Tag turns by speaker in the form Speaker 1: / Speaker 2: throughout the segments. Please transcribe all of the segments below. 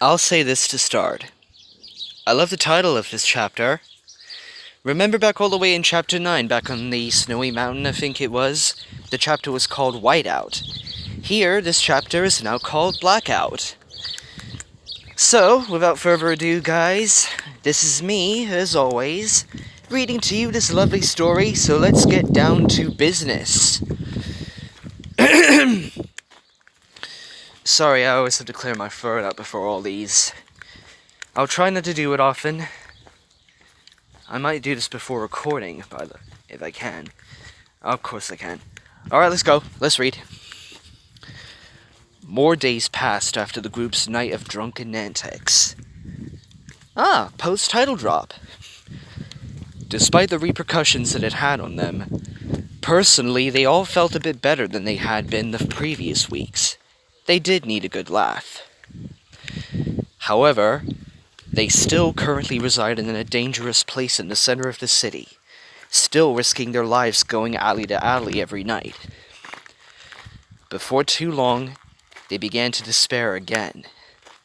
Speaker 1: I'll say this to start. I love the title of this chapter. Remember back all the way in Chapter 9, back on the snowy mountain, I think it was? The chapter was called Whiteout. Here, this chapter is now called Blackout. So, without further ado, guys, this is me, as always, reading to you this lovely story, so let's get down to business. Sorry, I always have to clear my throat out before all these. I'll try not to do it often. I might do this before recording, if I can. Of course I can. Alright, let's go. Let's read. More days passed after the group's night of drunken antics. Post-title drop. Despite the repercussions that it had on them, personally, they all felt a bit better than they had been the previous weeks. They did need a good laugh. However, they still currently resided in a dangerous place in the center of the city, still risking their lives going alley to alley every night. Before too long, they began to despair again,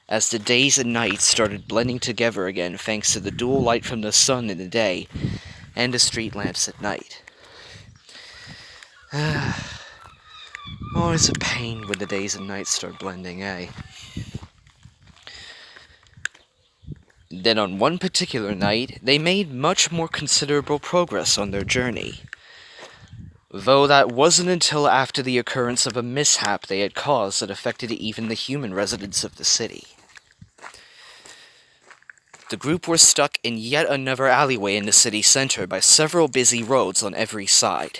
Speaker 1: as the days and nights started blending together again thanks to the dual light from the sun in the day and the street lamps at night. Always a pain when the days and nights start blending, eh? Then on one particular night, they made much more considerable progress on their journey. Though that wasn't until after the occurrence of a mishap they had caused that affected even the human residents of the city. The group were stuck in yet another alleyway in the city center by several busy roads on every side.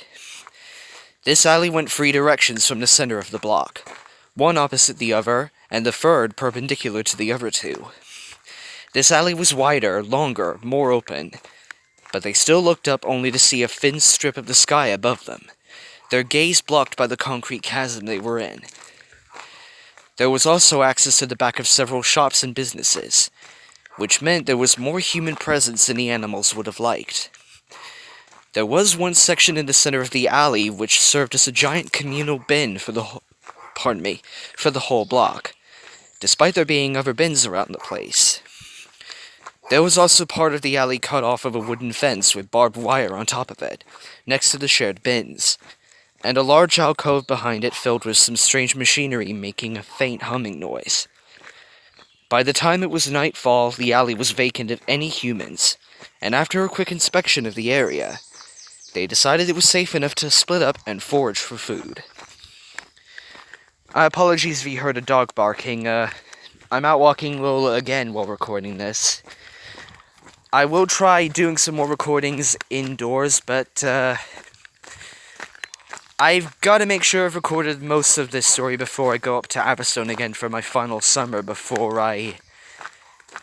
Speaker 1: This alley went 3 directions from the center of the block, one opposite the other, and the third perpendicular to the other 2. This alley was wider, longer, more open, but they still looked up only to see a thin strip of the sky above them, their gaze blocked by the concrete chasm they were in. There was also access to the back of several shops and businesses, which meant there was more human presence than the animals would have liked. There was one section in the center of the alley which served as a giant communal bin for the whole block, despite there being other bins around the place. There was also part of the alley cut off of a wooden fence with barbed wire on top of it, next to the shared bins, and a large alcove behind it filled with some strange machinery making a faint humming noise. By the time it was nightfall, the alley was vacant of any humans, and after a quick inspection of the area, they decided it was safe enough to split up and forage for food. Apologies if you heard a dog barking. I'm out walking Lola again while recording this. I will try doing some more recordings indoors, but I've got to make sure I've recorded most of this story before I go up to Aberstone again for my final summer, before I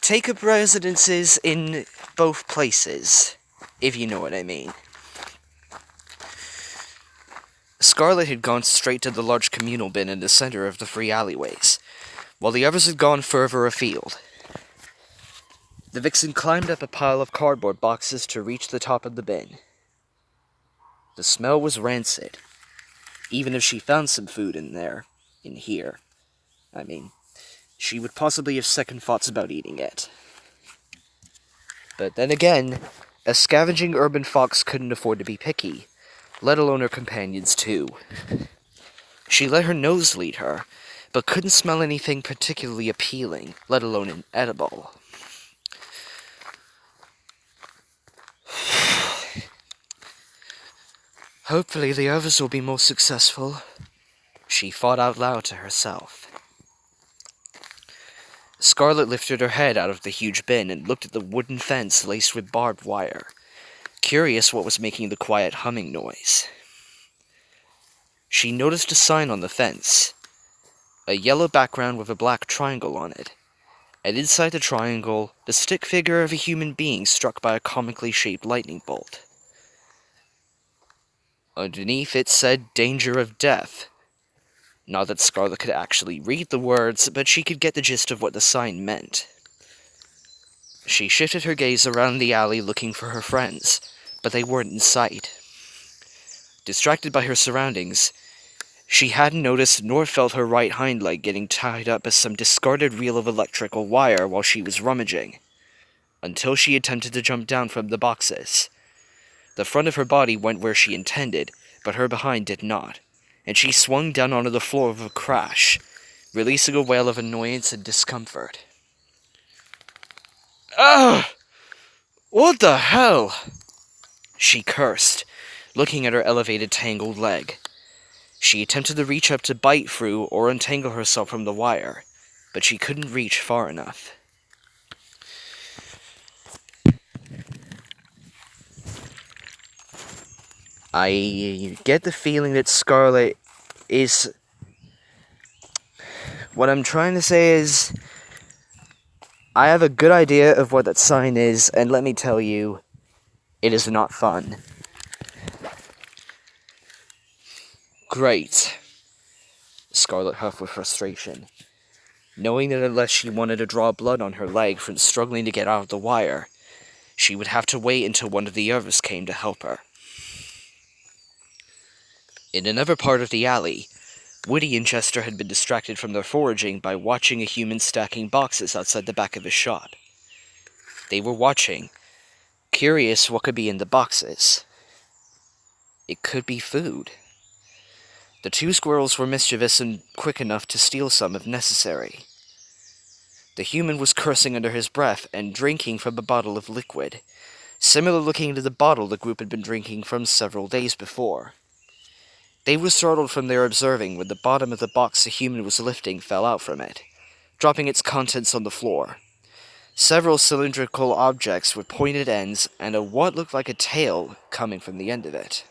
Speaker 1: take up residences in both places, if you know what I mean. Scarlet had gone straight to the large communal bin in the center of the 3 alleyways, while the others had gone further afield. The vixen climbed up a pile of cardboard boxes to reach the top of the bin. The smell was rancid, even if she found some food in here. I mean, she would possibly have second thoughts about eating it. But then again, a scavenging urban fox couldn't afford to be picky, let alone her companions too. She let her nose lead her, but couldn't smell anything particularly appealing, let alone inedible. Hopefully the others will be more successful, she thought out loud to herself. Scarlet lifted her head out of the huge bin and looked at the wooden fence laced with barbed wire, curious what was making the quiet humming noise. She noticed a sign on the fence, a yellow background with a black triangle on it, and inside the triangle, the stick figure of a human being struck by a comically shaped lightning bolt. Underneath it said, "Danger of death." Not that Scarlet could actually read the words, but she could get the gist of what the sign meant. She shifted her gaze around the alley looking for her friends, but they weren't in sight. Distracted by her surroundings, She hadn't noticed nor felt her right hind leg getting tied up as some discarded reel of electrical wire while she was rummaging, until she attempted to jump down from the boxes. The front of her body went where she intended, but her behind did not, and she swung down onto the floor with a crash, releasing a wail of annoyance and discomfort. Ugh! What the hell? She cursed, looking at her elevated, tangled leg. She attempted to reach up to bite through or untangle herself from the wire, but she couldn't reach far enough. I get the feeling that Scarlet is... What I'm trying to say is, I have a good idea of what that sign is, and let me tell you, it is not fun. Great. Scarlet huffed with frustration, knowing that unless she wanted to draw blood on her leg from struggling to get out of the wire, she would have to wait until one of the others came to help her. In another part of the alley, Woody and Chester had been distracted from their foraging by watching a human stacking boxes outside the back of his shop. They were watching, curious what could be in the boxes. It could be food. The two squirrels were mischievous and quick enough to steal some if necessary. The human was cursing under his breath and drinking from a bottle of liquid, similar looking to the bottle the group had been drinking from several days before. They were startled from their observing when the bottom of the box the human was lifting fell out from it, dropping its contents on the floor. Several cylindrical objects with pointed ends and what looked like a tail coming from the end of it.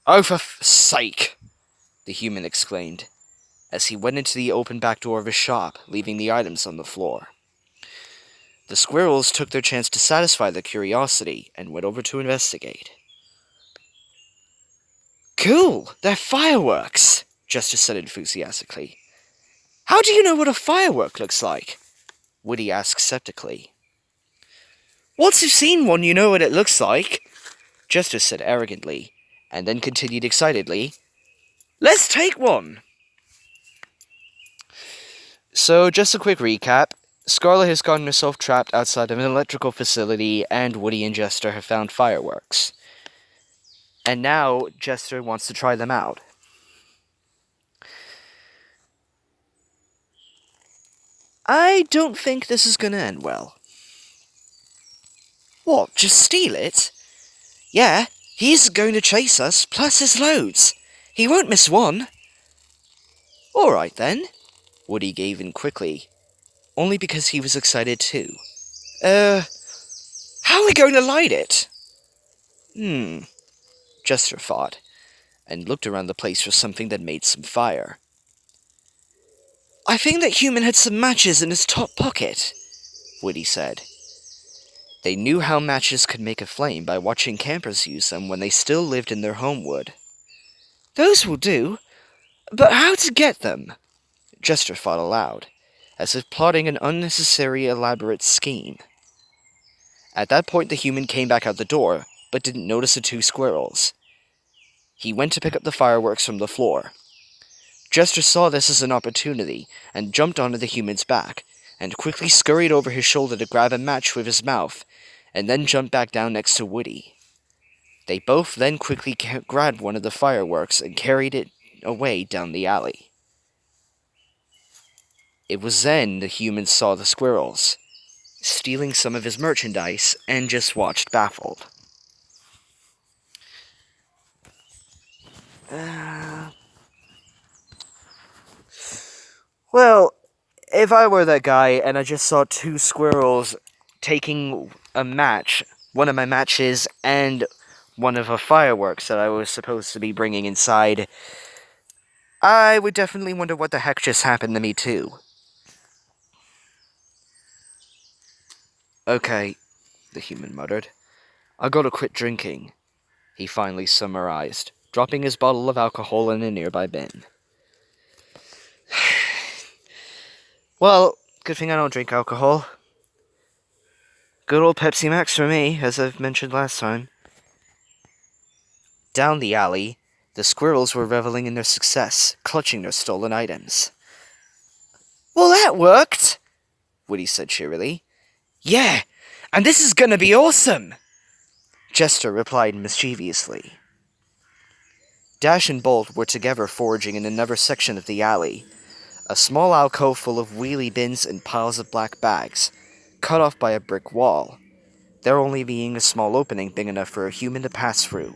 Speaker 1: "Oh, for sake!" the human exclaimed, as he went into the open back door of his shop, leaving the items on the floor. The squirrels took their chance to satisfy their curiosity and went over to investigate. "Cool! They're fireworks!" Chester said enthusiastically. "How do you know what a firework looks like?" Woody asked skeptically. "Once you've seen one, you know what it looks like," Chester said arrogantly, and then continued excitedly, "Let's take one!" So, just a quick recap. Scarlet has gotten herself trapped outside of an electrical facility, and Woody and Chester have found fireworks. And now, Chester wants to try them out. I don't think this is gonna end well. What, just steal it? Yeah, he's going to chase us, plus his loads. He won't miss one. Alright then. Woody gave in quickly, only because he was excited too. How are we going to light it? Chester thought, and looked around the place for something that made some fire. I think that human had some matches in his top pocket, Woody said. They knew how matches could make a flame by watching campers use them when they still lived in their home wood. Those will do, but how to get them? Chester thought aloud, as if plotting an unnecessary elaborate scheme. At that point the human came back out the door, but didn't notice the two squirrels. He went to pick up the fireworks from the floor. Chester saw this as an opportunity, and jumped onto the human's back, and quickly scurried over his shoulder to grab a match with his mouth, and then jumped back down next to Woody. They both then quickly grabbed one of the fireworks and carried it away down the alley. It was then the human saw the squirrels, stealing some of his merchandise, and just watched baffled. Well, if I were that guy and I just saw two squirrels taking a match, one of my matches, and one of the fireworks that I was supposed to be bringing inside, I would definitely wonder what the heck just happened to me too. Okay, the human muttered. I'll go to quit drinking, he finally summarized, dropping his bottle of alcohol in a nearby bin. Well, good thing I don't drink alcohol. Good old Pepsi Max for me, as I've mentioned last time. Down the alley, The squirrels were reveling in their success, clutching their stolen items. "Well, that worked," Woody said cheerily. "Yeah, and this is gonna be awesome," Jester replied mischievously. Dash and Bolt were together foraging in another section of the alley, a small alcove full of wheelie bins and piles of black bags, cut off by a brick wall, there only being a small opening big enough for a human to pass through.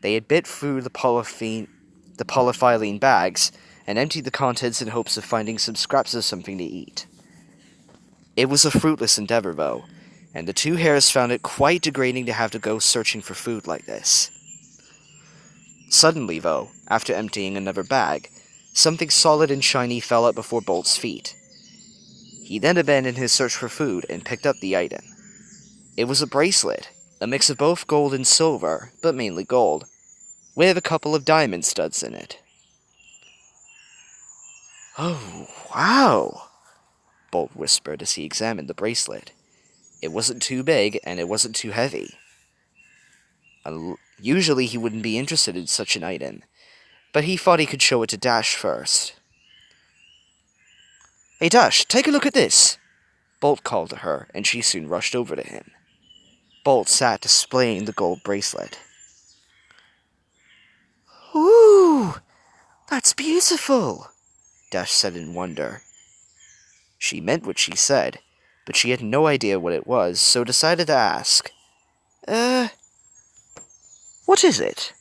Speaker 1: They had bit through the polyethylene bags and emptied the contents in hopes of finding some scraps of something to eat. It was a fruitless endeavor, though, and the two hares found it quite degrading to have to go searching for food like this. Suddenly, though, after emptying another bag, something solid and shiny fell out before Bolt's feet. He then abandoned his search for food and picked up the item. It was a bracelet, a mix of both gold and silver, but mainly gold, with a couple of diamond studs in it. "Oh, wow," Bolt whispered as he examined the bracelet. It wasn't too big, and it wasn't too heavy. Usually he wouldn't be interested in such an item, but he thought he could show it to Dash first. "Hey Dash, take a look at this," Bolt called to her, and she soon rushed over to him. Bolt sat displaying the gold bracelet. "Ooh, that's beautiful," Dash said in wonder. She meant what she said, but she had no idea what it was, so decided to ask. What is it?"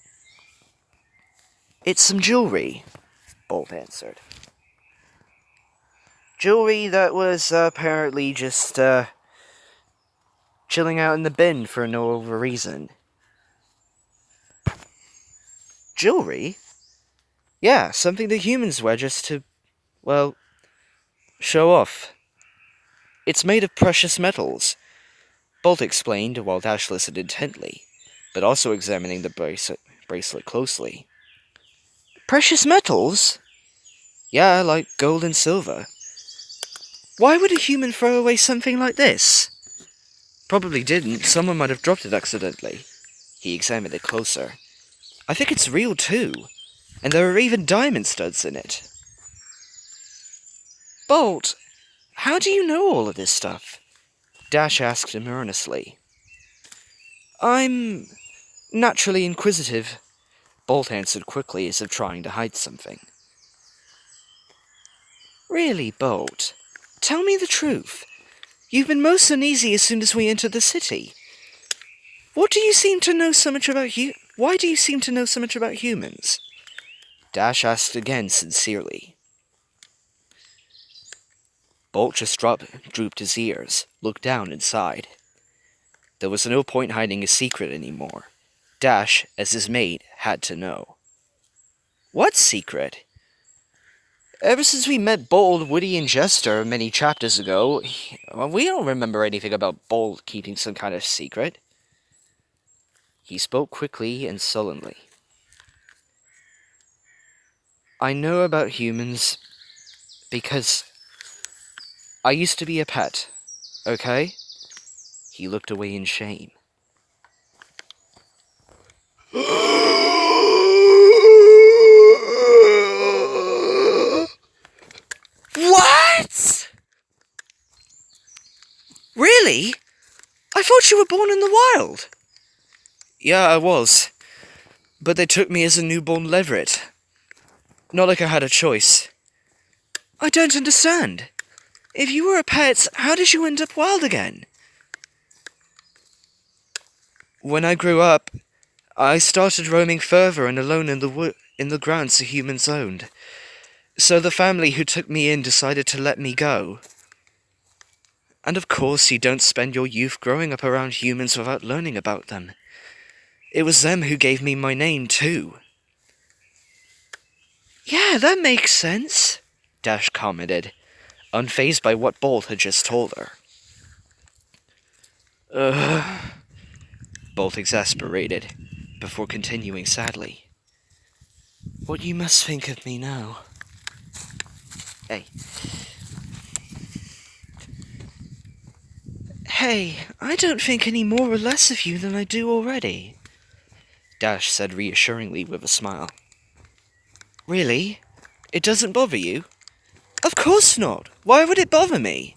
Speaker 1: "It's some jewelry," Bolt answered. "Jewelry that was apparently just, chilling out in the bin for no other reason." "Jewelry?" "Yeah, something the humans wear just to, well, show off. It's made of precious metals," Bolt explained while Dash listened intently, but also examining the bracelet closely. "Precious metals?" "Yeah, like gold and silver." "Why would a human throw away something like this?" "Probably didn't. Someone might have dropped it accidentally." He examined it closer. "I think it's real too, and there are even diamond studs in it." "Bolt, how do you know all of this stuff?" Dash asked him earnestly. "I'm naturally inquisitive," Bolt answered quickly as if trying to hide something. "Really, Bolt? Tell me the truth. You've been most uneasy as soon as we entered the city. Why do you seem to know so much about humans?" Dash asked again sincerely. Bolt just drooped his ears, looked down and sighed. There was no point hiding a secret anymore. Dash, as his mate, had to know. "What secret?" "Ever since we met Bolt, Woody, and Jester many chapters ago, we don't remember anything about Bolt keeping some kind of secret." He spoke quickly and sullenly. "I know about humans because I used to be a pet, okay?" He looked away in shame. "What? Really? I thought you were born in the wild." "Yeah, I was. But they took me as a newborn leveret. Not like I had a choice." "I don't understand. If you were a pet, how did you end up wild again?" "When I grew up, I started roaming further and alone in the grounds the humans owned. So the family who took me in decided to let me go. And of course you don't spend your youth growing up around humans without learning about them. It was them who gave me my name, too." "Yeah, that makes sense," Dash commented, unfazed by what Bolt had just told her. Bolt exasperated, before continuing sadly. "What you must think of me now." Hey. "Hey, I don't think any more or less of you than I do already." Dash said reassuringly with a smile. Really? It doesn't bother you? Of course not! Why would it bother me?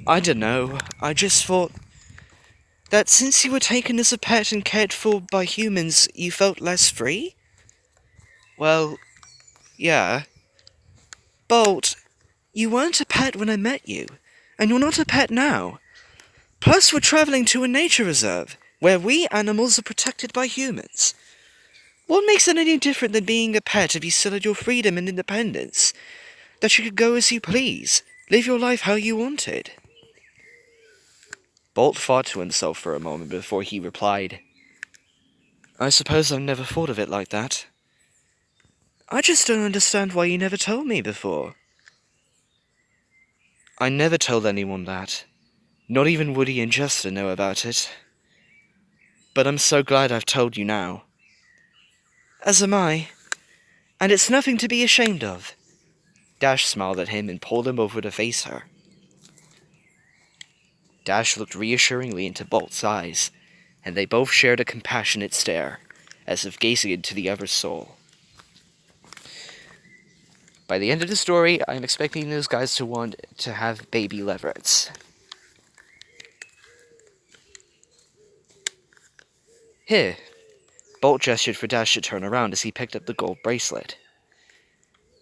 Speaker 1: I don't know, I just thought that since you were taken as a pet and cared for by humans, you felt less free? Well, yeah. Bolt, you weren't a pet when I met you, and you're not a pet now. Plus, we're traveling to a nature reserve, where we animals are protected by humans. What makes it any different than being a pet if you still had your freedom and independence? That you could go as you please, live your life how you wanted. Bolt thought to himself for a moment before he replied, I suppose I've never thought of it like that. I just don't understand why you never told me before. I never told anyone that. Not even Woody and Jester know about it. But I'm so glad I've told you now. As am I. And it's nothing to be ashamed of. Dash smiled at him and pulled him over to face her. Dash looked reassuringly into Bolt's eyes, and they both shared a compassionate stare, as if gazing into the other's soul. By the end of the story, I'm expecting those guys to want to have baby leverets. Here. Bolt gestured for Dash to turn around as he picked up the gold bracelet.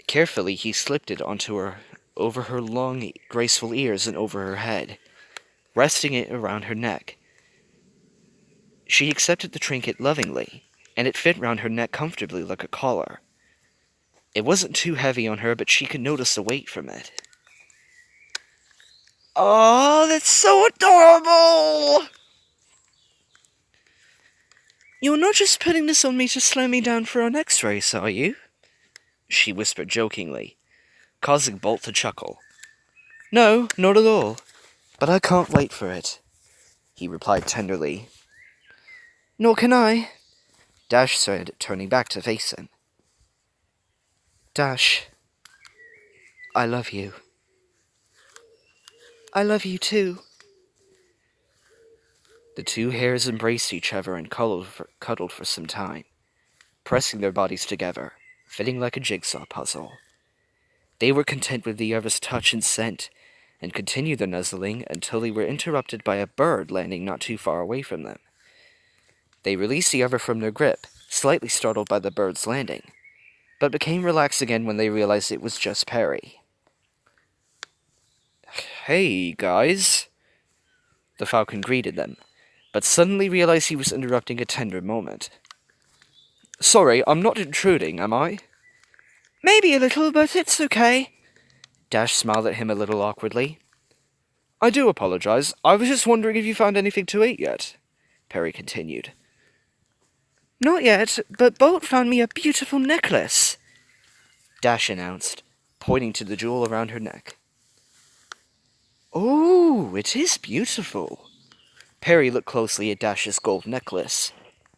Speaker 1: Carefully, he slipped it onto her, over her long, graceful ears and over her head, resting it around her neck. She accepted the trinket lovingly, and it fit round her neck comfortably like a collar. It wasn't too heavy on her, but she could notice the weight from it. Oh, that's so adorable! You're not just putting this on me to slow me down for our next race, are you? She whispered jokingly, causing Bolt to chuckle. No, not at all. But I can't wait for it, he replied tenderly. Nor can I, Dash said, turning back to face him. Dash, I love you. I love you too. The two hares embraced each other and cuddled for some time, pressing their bodies together, fitting like a jigsaw puzzle. They were content with the other's touch and scent, and continued their nuzzling until they were interrupted by a bird landing not too far away from them. They released the other from their grip, slightly startled by the bird's landing, but became relaxed again when they realized it was just Perry. Hey, guys, the falcon greeted them, but suddenly realized he was interrupting a tender moment. Sorry, I'm not intruding, am I? Maybe a little, but it's okay. Dash smiled at him a little awkwardly. I do apologize. I was just wondering if you found anything to eat yet, Perry continued. Not yet, but Bolt found me a beautiful necklace, Dash announced, pointing to the jewel around her neck. Oh, it is beautiful. Perry looked closely at Dash's gold necklace,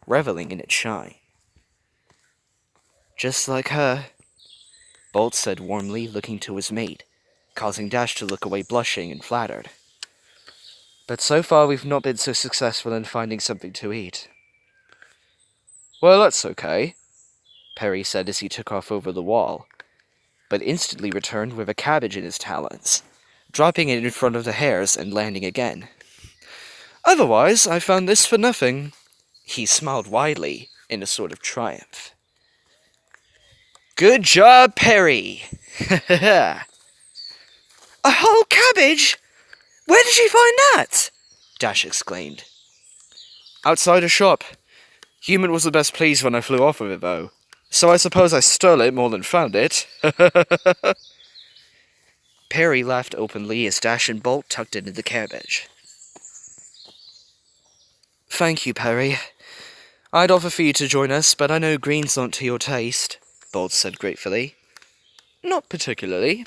Speaker 1: reveling in its shine. Just like her, Bolt said warmly, looking to his mate, causing Dash to look away blushing and flattered. But so far we've not been so successful in finding something to eat. Well, that's okay, Perry said as he took off over the wall, but instantly returned with a cabbage in his talons, dropping it in front of the hares and landing again. Otherwise, I found this for nothing. He smiled widely in a sort of triumph. Good job, Perry! A whole cabbage? Where did you find that? Dash exclaimed. Outside a shop. Human was the best pleased when I flew off with it, though. So I suppose I stole it more than found it. Perry laughed openly as Dash and Bolt tucked into the cabbage. Thank you, Perry. I'd offer for you to join us, but I know greens aren't to your taste, Bolt said gratefully. Not particularly,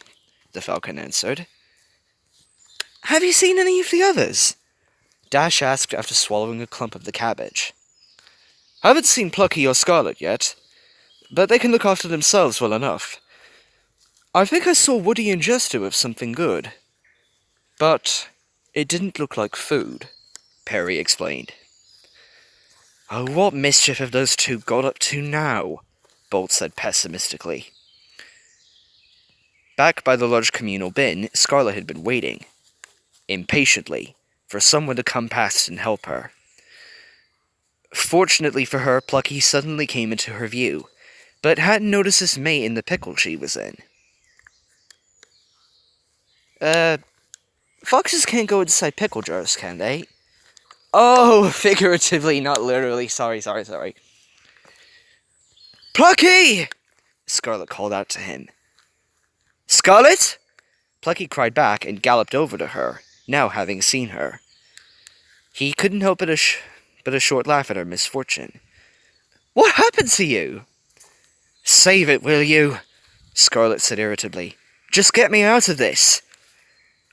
Speaker 1: the falcon answered. Have you seen any of the others? Dash asked after swallowing a clump of the cabbage. Haven't seen Plucky or Scarlet yet, but they can look after themselves well enough. I think I saw Woody and Jester with something good. But it didn't look like food, Perry explained. Oh, what mischief have those two got up to now? Bolt said pessimistically. Back by the large communal bin, Scarlet had been waiting, impatiently, for someone to come past and help her. Fortunately for her, Plucky suddenly came into her view, but hadn't noticed his mate in the pickle she was in. Foxes can't go inside pickle jars, can they? Oh, figuratively, not literally. Sorry. Plucky! Scarlet called out to him. Scarlet? Plucky cried back and galloped over to her, now having seen her. He couldn't help but a short laugh at her misfortune. What happened to you? Save it, will you? Scarlet said irritably. Just get me out of this.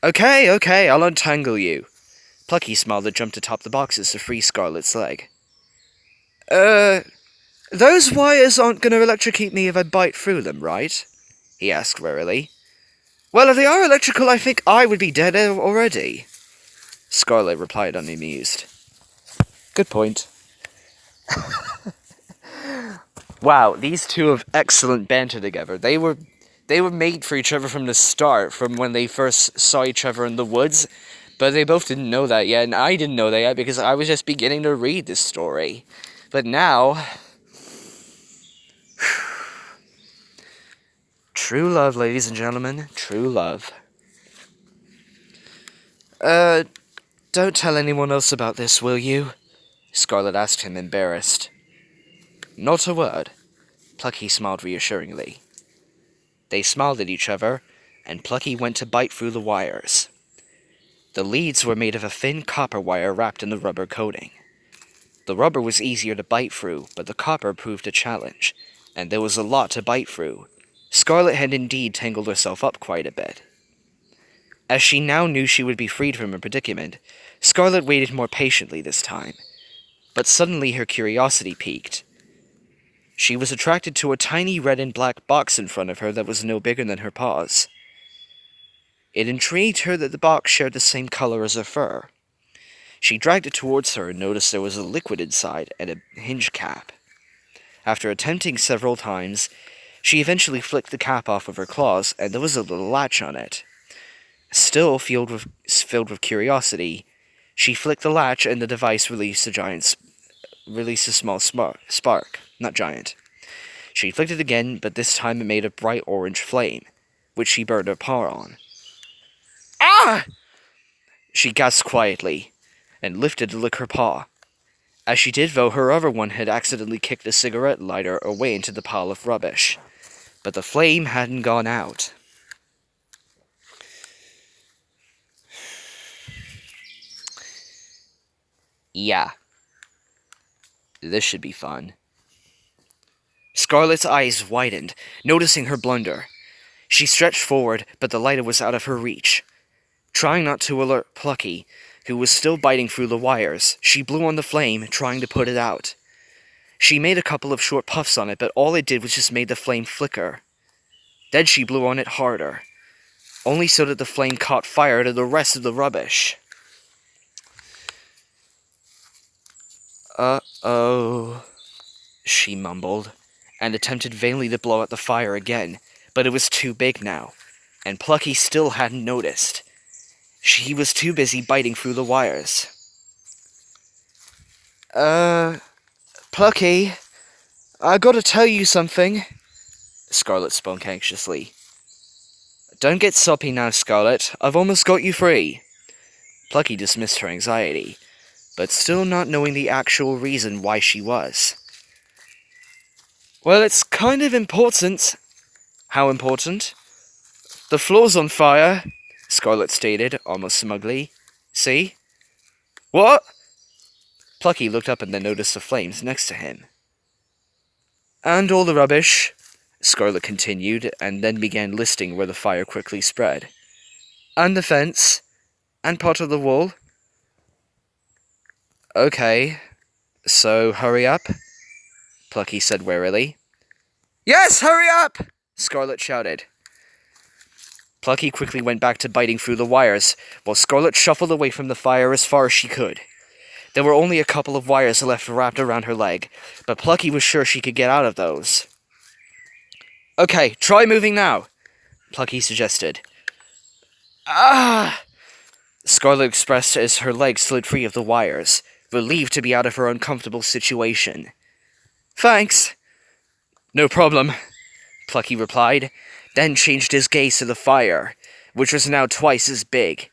Speaker 1: Okay, I'll untangle you. Plucky smiled and jumped atop the boxes to free Scarlet's leg. Those wires aren't going to electrocute me if I bite through them, right? He asked warily. Well, if they are electrical, I think I would be dead already. Scarlet replied unamused. Good point. Wow, these two have excellent banter together. They were made for each other from the start, from when they first saw each other in the woods, but they both didn't know that yet, and I didn't know that yet because I was just beginning to read this story. But now... True love, ladies and gentlemen. True love. Don't tell anyone else about this, will you? Scarlet asked him, embarrassed. Not a word. Plucky smiled reassuringly. They smiled at each other, and Plucky went to bite through the wires. The leads were made of a thin copper wire wrapped in the rubber coating. The rubber was easier to bite through, but the copper proved a challenge, and there was a lot to bite through. Scarlet had indeed tangled herself up quite a bit. As she now knew she would be freed from her predicament, Scarlet waited more patiently this time. But suddenly her curiosity piqued. She was attracted to a tiny red and black box in front of her that was no bigger than her paws. It intrigued her that the box shared the same color as her fur. She dragged it towards her and noticed there was a liquid inside and a hinge cap. After attempting several times, she eventually flicked the cap off with her claws, and there was a little latch on it. Still filled with curiosity, she flicked the latch and the device released a small spark. Not giant. She flicked it again, but this time it made a bright orange flame, which she burned her paw on. Ah! She gasped quietly, and lifted to lick her paw. As she did, though, her other one had accidentally kicked a cigarette lighter away into the pile of rubbish. But the flame hadn't gone out. Yeah. This should be fun. Scarlet's eyes widened, noticing her blunder. She stretched forward, but the lighter was out of her reach. Trying not to alert Plucky, who was still biting through the wires, she blew on the flame, trying to put it out. She made a couple of short puffs on it, but all it did was just made the flame flicker. Then she blew on it harder, only so that the flame caught fire to the rest of the rubbish. Uh-oh, she mumbled, and attempted vainly to blow out the fire again, but it was too big now, and Plucky still hadn't noticed. She was too busy biting through the wires. Plucky, I gotta tell you something, Scarlet spoke anxiously. Don't get soppy now, Scarlet. I've almost got you free. Plucky dismissed her anxiety, but still not knowing the actual reason why she was. Well, it's kind of important. How important? The floor's on fire, Scarlet stated, almost smugly. See? What? Plucky looked up and then noticed the flames next to him. And all the rubbish, Scarlet continued, and then began listing where the fire quickly spread. And the fence, and part of the wall. Okay, so hurry up, Plucky said warily. Yes, hurry up! Scarlet shouted. Plucky quickly went back to biting through the wires, while Scarlet shuffled away from the fire as far as she could. There were only a couple of wires left wrapped around her leg, but Plucky was sure she could get out of those. Okay, try moving now, Plucky suggested. Ah! Scarlet expressed as her legs slid free of the wires, relieved to be out of her uncomfortable situation. Thanks. No problem, Plucky replied, then changed his gaze to the fire, which was now twice as big.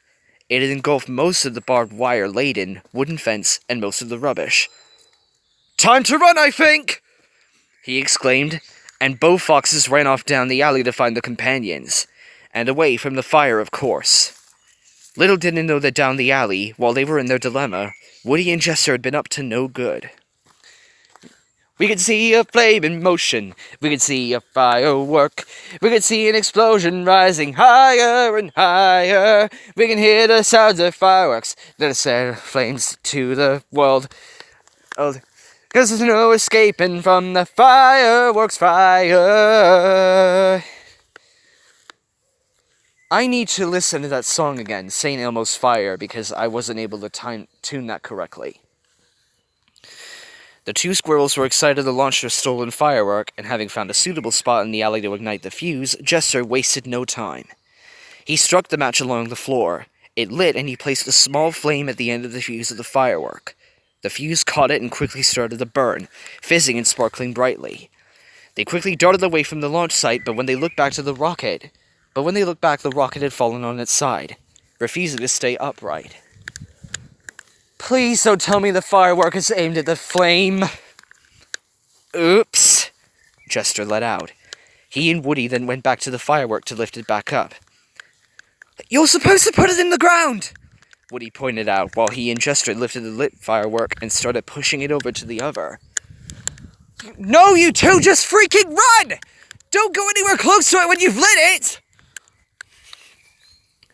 Speaker 1: It had engulfed most of the barbed wire-laden wooden fence and most of the rubbish. Time to run, I think! He exclaimed, and both foxes ran off down the alley to find the companions, and away from the fire, of course. Little did they know that down the alley, while they were in their dilemma, Woody and Jester had been up to no good. We could see a flame in motion, we could see a firework, we could see an explosion rising higher and higher, we can hear the sounds of fireworks that set flames to the world. Oh, 'cause there's no escaping from the fireworks fire. I need to listen to that song again, St. Elmo's Fire, because I wasn't able to tune that correctly. The two squirrels were excited to launch their stolen firework, and having found a suitable spot in the alley to ignite the fuse, Jester wasted no time. He struck the match along the floor. It lit, and he placed a small flame at the end of the fuse of the firework. The fuse caught it and quickly started to burn, fizzing and sparkling brightly. They quickly darted away from the launch site, but when they looked back, the rocket had fallen on its side, refusing to stay upright. Please don't tell me the firework is aimed at the flame. Oops, Jester let out. He and Woody then went back to the firework to lift it back up. You're supposed to put it in the ground, Woody pointed out, while he and Jester lifted the lit firework and started pushing it over to the other. No, you two, just freaking run! Don't go anywhere close to it when you've lit it!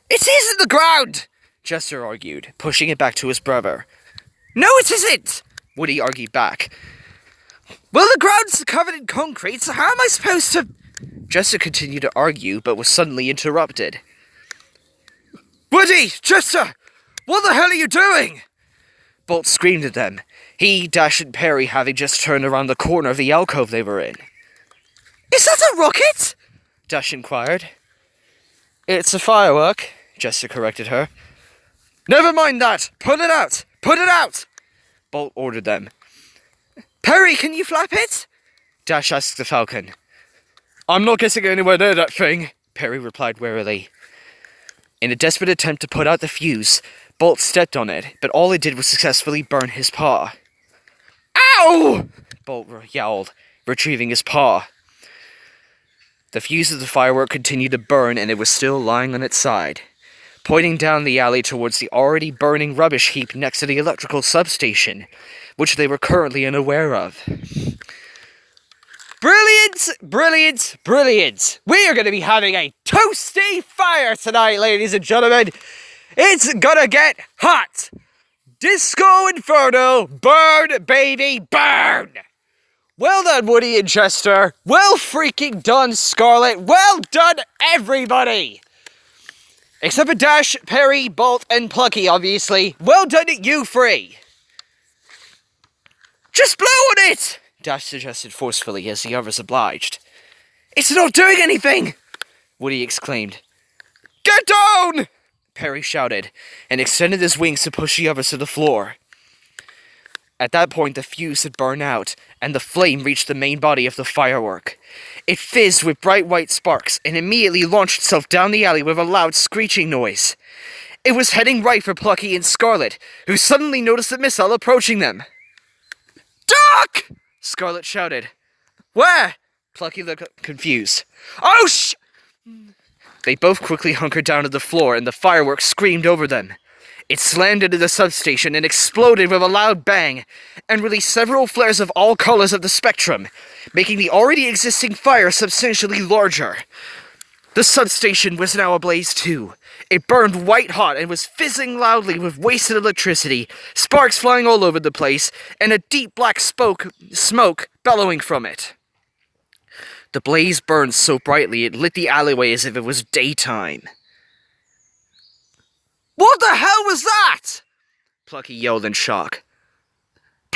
Speaker 1: It is in the ground, Jester argued, pushing it back to his brother. No, it isn't, Woody argued back. Well, the ground's covered in concrete, so how am I supposed to... Jester continued to argue, but was suddenly interrupted. Woody! Jester! What the hell are you doing? Bolt screamed at them, he, Dash, and Perry having just turned around the corner of the alcove they were in. Is that a rocket? Dash inquired. It's a firework, Jester corrected her. Never mind that! Put it out! Put it out! Bolt ordered them. Perry, can you flap it? Dash asked the falcon. I'm not getting anywhere near that thing, Perry replied warily. In a desperate attempt to put out the fuse, Bolt stepped on it, but all it did was successfully burn his paw. Ow! Bolt yowled, retrieving his paw. The fuse of the firework continued to burn, and it was still lying on its side, pointing down the alley towards the already burning rubbish heap next to the electrical substation, which they were currently unaware of. Brilliant! Brilliant! Brilliant! We are going to be having a toasty fire tonight, ladies and gentlemen! It's gonna get hot! Disco Inferno! Burn, baby, burn! Well done, Woody and Chester. Well freaking done, Scarlet. Well done, everybody! Except for Dash, Perry, Bolt, and Plucky, obviously. Well done, you three! Just blow on it! Dash suggested forcefully as the others obliged. It's not doing anything! Woody exclaimed. Get down! Perry shouted, and extended his wings to push the others to the floor. At that point, the fuse had burned out, and the flame reached the main body of the firework. It fizzed with bright white sparks, and immediately launched itself down the alley with a loud screeching noise. It was heading right for Plucky and Scarlet, who suddenly noticed the missile approaching them. Duck! Scarlet shouted. Where? Plucky looked confused. Oh, They both quickly hunkered down to the floor, and the fireworks screamed over them. It slammed into the substation and exploded with a loud bang, and released several flares of all colors of the spectrum, making the already existing fire substantially larger. The substation was now ablaze too. It burned white hot and was fizzing loudly with wasted electricity, sparks flying all over the place, and a deep black smoke bellowing from it. The blaze burned so brightly it lit the alleyway as if it was daytime. What the hell was that? Plucky yelled in shock.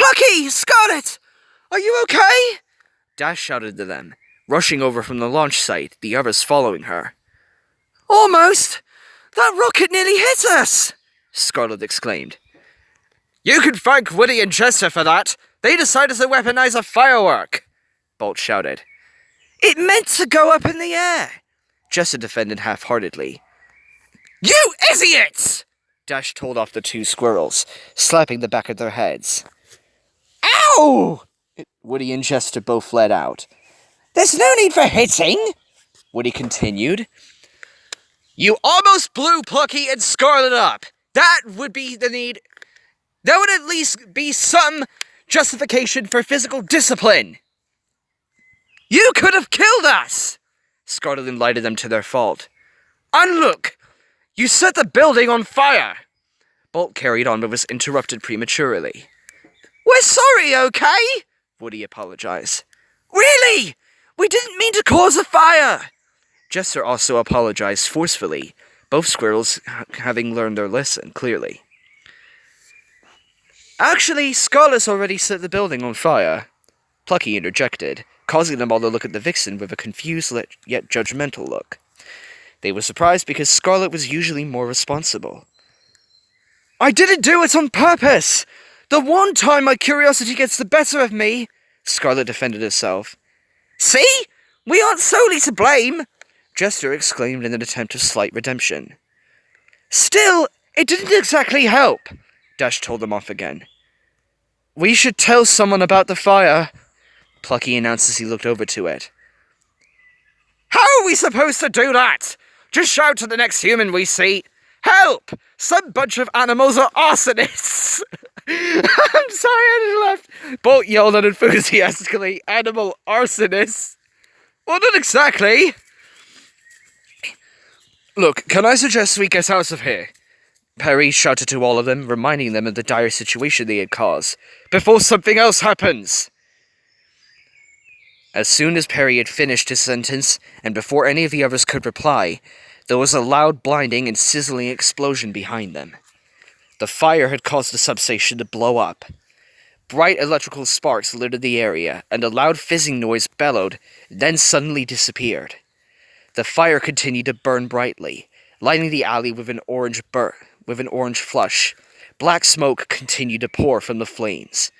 Speaker 1: Plucky! Scarlet! Are you okay? Dash shouted to them, rushing over from the launch site, the others following her. Almost! That rocket nearly hit us! Scarlet exclaimed. You can thank Woody and Chester for that. They decided to weaponize a firework, Bolt shouted. It meant to go up in the air, Chester defended half-heartedly. You idiots! Dash told off the two squirrels, slapping the back of their heads. Ow! Woody and Chester both fled out. There's no need for hitting, Woody continued. You almost blew Plucky and Scarlet up. That would be the need. There would at least be some justification for physical discipline. You could have killed us! Scarlet enlightened them to their fault. And look, you set the building on fire! Bolt carried on but was interrupted prematurely. We're sorry, okay? Woody apologized. Really? We didn't mean to cause a fire! Jester also apologized forcefully, both squirrels having learned their lesson clearly. Actually, Scarlet's already set the building on fire, Plucky interjected, causing them all to look at the vixen with a confused yet judgmental look. They were surprised because Scarlet was usually more responsible. I didn't do it on purpose! The one time my curiosity gets the better of me, Scarlet defended herself. See? We aren't solely to blame, Jester exclaimed in an attempt of slight redemption. Still, it didn't exactly help, Dash told them off again. We should tell someone about the fire, Plucky announced as he looked over to it. How are we supposed to do that? Just shout to the next human we see. Help! Some bunch of animals are arsonists! I'm sorry, I just laughed. Bolt yelled enthusiastically. Animal arsonists? Well, not exactly. Look, can I suggest we get out of here? Perry shouted to all of them, reminding them of the dire situation they had caused, before something else happens. As soon as Perry had finished his sentence, and before any of the others could reply, there was a loud, blinding, and sizzling explosion behind them. The fire had caused the substation to blow up. Bright electrical sparks littered the area, and a loud fizzing noise bellowed, then suddenly disappeared. The fire continued to burn brightly, lighting the alley with an orange flush. Black smoke continued to pour from the flames.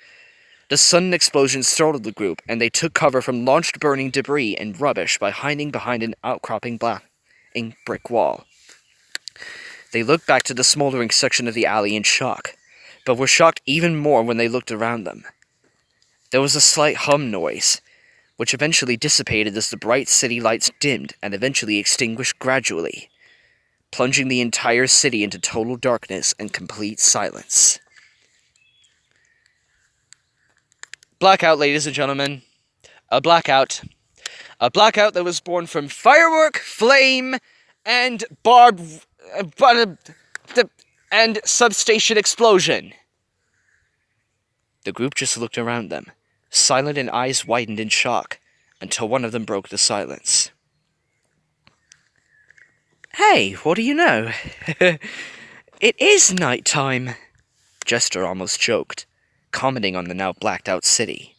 Speaker 1: The sudden explosion startled the group, and they took cover from launched burning debris and rubbish by hiding behind an outcropping brick wall. They looked back to the smoldering section of the alley in shock, but were shocked even more when they looked around them. There was a slight hum noise, which eventually dissipated as the bright city lights dimmed and eventually extinguished gradually, plunging the entire city into total darkness and complete silence. Blackout, ladies and gentlemen. A blackout. A blackout that was born from firework, flame, and and substation explosion. The group just looked around them, silent and eyes widened in shock, until one of them broke the silence. Hey, what do you know? It is night time, Jester almost joked, commenting on the now blacked out city.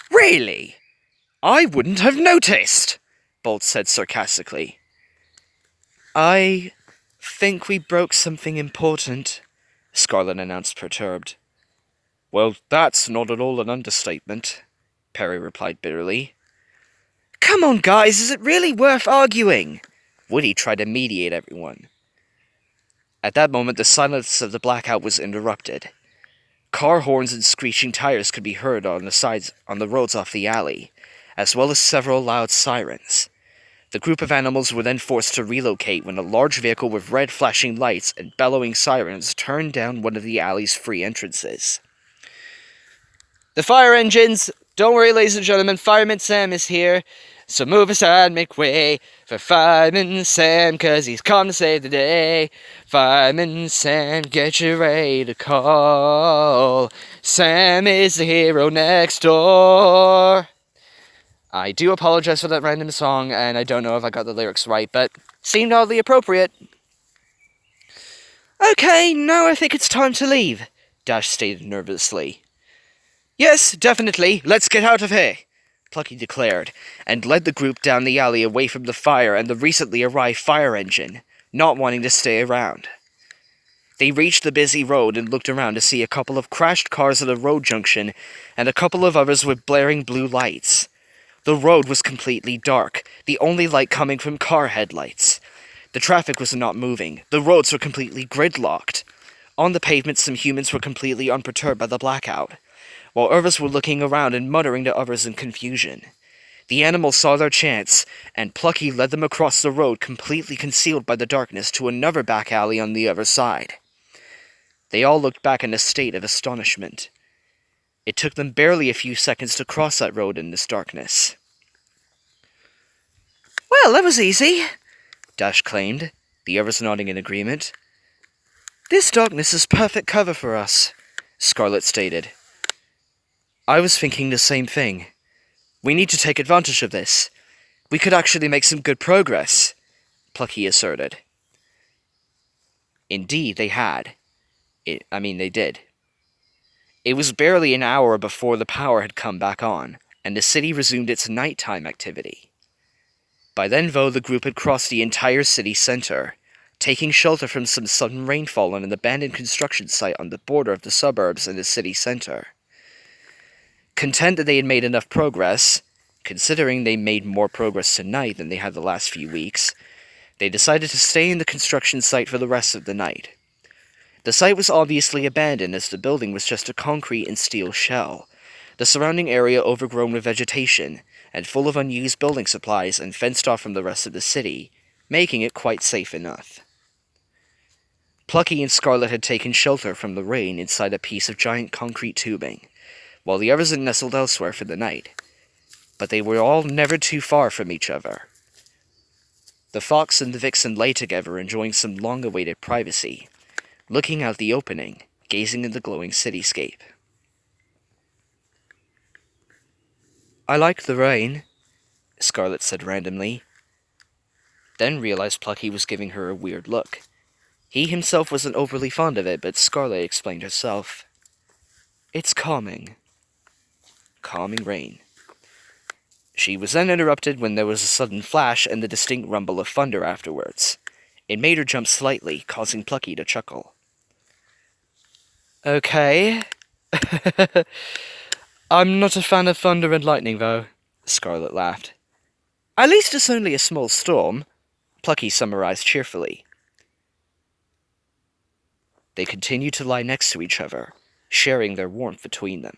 Speaker 1: Really? I wouldn't have noticed, Bolt said sarcastically. I think we broke something important, Scarlet announced perturbed. Well, that's not at all an understatement, Perry replied bitterly. Come on, guys, is it really worth arguing? Woody tried to mediate everyone. At that moment, the silence of the blackout was interrupted. Car horns and screeching tires could be heard on the roads off the alley, as well as several loud sirens. The group of animals were then forced to relocate when a large vehicle with red flashing lights and bellowing sirens turned down one of the alley's free entrances. The fire engines! Don't worry, ladies and gentlemen, Fireman Sam is here. So move aside, make way for Fireman Sam, 'cause he's come to save the day. Fireman Sam, get you ready to call. Sam is the hero next door. I do apologize for that random song, and I don't know if I got the lyrics right, but seemed oddly appropriate. Okay, now I think it's time to leave, Dash stated nervously. Yes, definitely. Let's get out of here, Plucky declared, and led the group down the alley away from the fire and the recently arrived fire engine, not wanting to stay around. They reached the busy road and looked around to see a couple of crashed cars at a road junction and a couple of others with blaring blue lights. The road was completely dark, the only light coming from car headlights. The traffic was not moving. The roads were completely gridlocked. On the pavement, some humans were completely unperturbed by the blackout, while others were looking around and muttering to others in confusion. The animals saw their chance, and Plucky led them across the road completely concealed by the darkness to another back alley on the other side. They all looked back in a state of astonishment. It took them barely a few seconds to cross that road in this darkness. "Well, that was easy," Dash claimed, the others nodding in agreement. "This darkness is perfect cover for us," Scarlet stated. "I was thinking the same thing. We need to take advantage of this. We could actually make some good progress," Plucky asserted. Indeed, they had. They did. It was barely an hour before the power had come back on, and the city resumed its nighttime activity. By then, though, the group had crossed the entire city center, taking shelter from some sudden rainfall on an abandoned construction site on the border of the suburbs and the city center. Content that they had made enough progress, considering they made more progress tonight than they had the last few weeks, they decided to stay in the construction site for the rest of the night. The site was obviously abandoned as the building was just a concrete and steel shell, the surrounding area overgrown with vegetation and full of unused building supplies and fenced off from the rest of the city, making it quite safe enough. Plucky and Scarlet had taken shelter from the rain inside a piece of giant concrete tubing, while the others had nestled elsewhere for the night, but they were all never too far from each other. The Fox and the Vixen lay together enjoying some long-awaited privacy, looking out the opening, gazing at the glowing cityscape. "I like the rain," Scarlet said randomly, then realized Plucky was giving her a weird look. He himself wasn't overly fond of it, but Scarlet explained herself. "It's calming." Calming rain. She was then interrupted when there was a sudden flash and the distinct rumble of thunder afterwards. It made her jump slightly, causing Plucky to chuckle. "Okay." "I'm not a fan of thunder and lightning, though," Scarlet laughed. "At least it's only a small storm," Plucky summarized cheerfully. They continued to lie next to each other, sharing their warmth between them.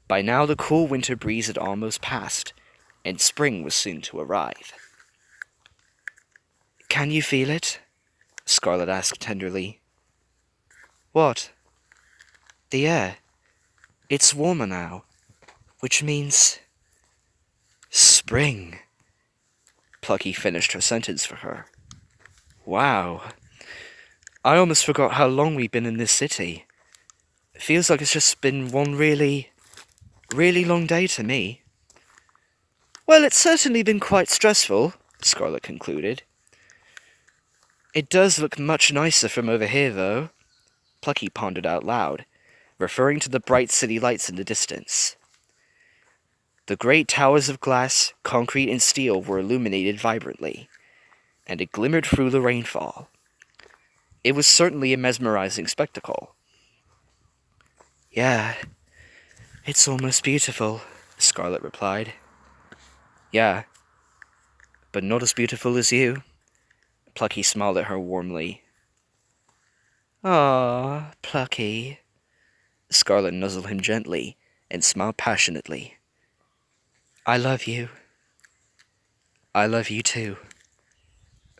Speaker 1: By now the cool winter breeze had almost passed, and spring was soon to arrive. "Can you feel it?" Scarlet asked tenderly. "What?" "The air. It's warmer now, which means spring." Plucky finished her sentence for her. "Wow. I almost forgot how long we've been in this city. It feels like it's just been one really long day to me." "Well, it's certainly been quite stressful," Scarlet concluded. "It does look much nicer from over here, though," Plucky pondered out loud, referring to the bright city lights in the distance. The great towers of glass, concrete, and steel were illuminated vibrantly, and it glimmered through the rainfall. It was certainly a mesmerizing spectacle. "Yeah, it's almost beautiful," Scarlet replied. "Yeah, but not as beautiful as you." Plucky smiled at her warmly. "Aw, Plucky." Scarlet nuzzled him gently and smiled passionately. "I love you." "I love you too,"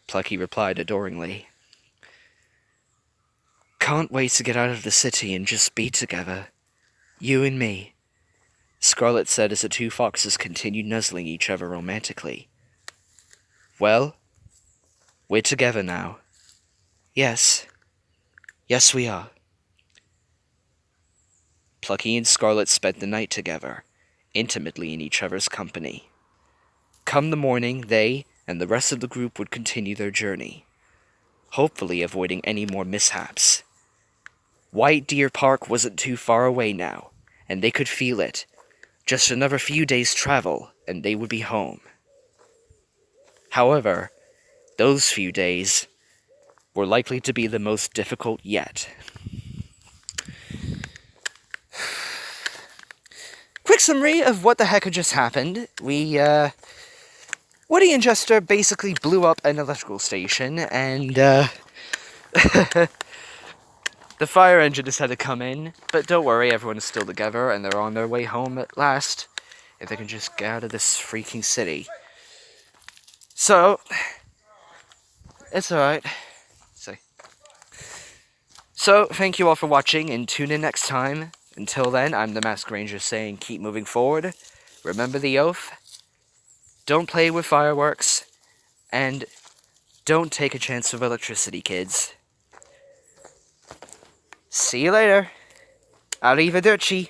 Speaker 1: Plucky replied adoringly. "Can't wait to get out of the city and just be together. You and me," Scarlet said as the two foxes continued nuzzling each other romantically. "Well, we're together now." "Yes. Yes, we are." Plucky and Scarlet spent the night together, intimately in each other's company. Come the morning, they and the rest of the group would continue their journey, hopefully avoiding any more mishaps. White Deer Park wasn't too far away now, and they could feel it. Just another few days' travel, and they would be home. However, those few days were likely to be the most difficult yet. Quick summary of what the heck had just happened. Woody and Jester basically blew up an electrical station, and, the fire engine just had to come in, but don't worry, everyone is still together, and they're on their way home at last, if they can just get out of this freaking city. So, it's alright. So, thank you all for watching, and tune in next time. Until then, I'm the Masked Ranger saying keep moving forward, remember the oath, don't play with fireworks, and don't take a chance with electricity, kids. See you later. Arrivederci.